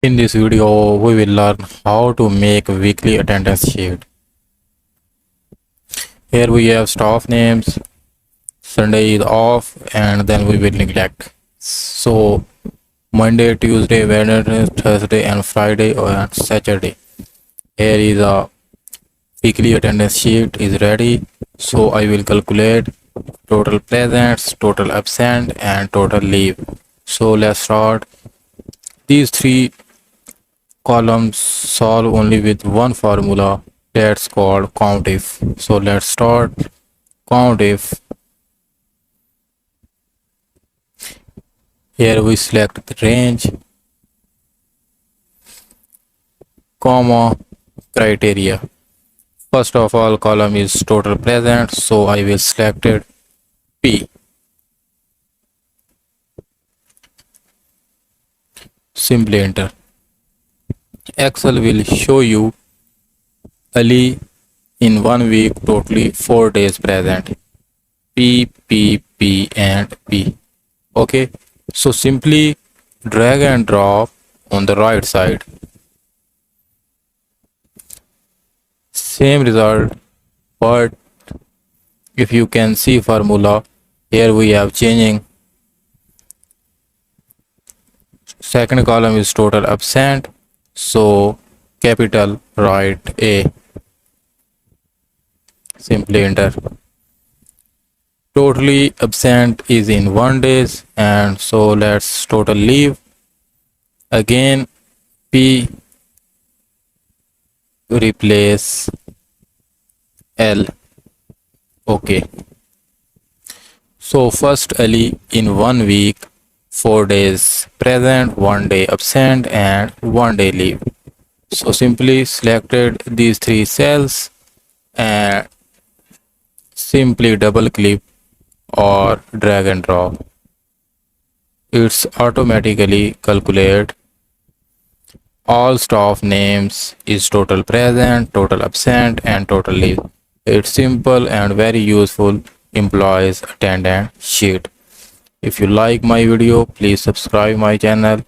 In this video, we will learn how to make weekly attendance sheet. Here we have staff names, Sunday is off, and then we will neglect. So Monday, Tuesday, Wednesday, Thursday, and Friday or Saturday. Here is a weekly attendance sheet is ready. So I will calculate total presents, total absent, and total leave. So let's start. These three columns solve only with one formula that's called COUNTIF. So let's start. COUNTIF. Here we select the range, comma, criteria. First of all, column is total present, so I will select it P. Simply enter. Excel will show you Ali in 1 week totally 4 days present. P, P, P and P. Okay, so simply drag and drop on the right side. Same result, but if you can see formula, here we have changing. Second column is total absent, so capital write A. Simply enter. Totally absent is in 1 days, and so let's total leave. Again P replace L. Okay, so first Ali in 1 week 4 days present, 1 day absent and 1 day leave. So simply selected these 3 cells and simply double click or drag and drop. It's automatically calculate all staff names is total present, total absent and total leave. It's simple and very useful employees attendance sheet. If you like my video, please subscribe my channel.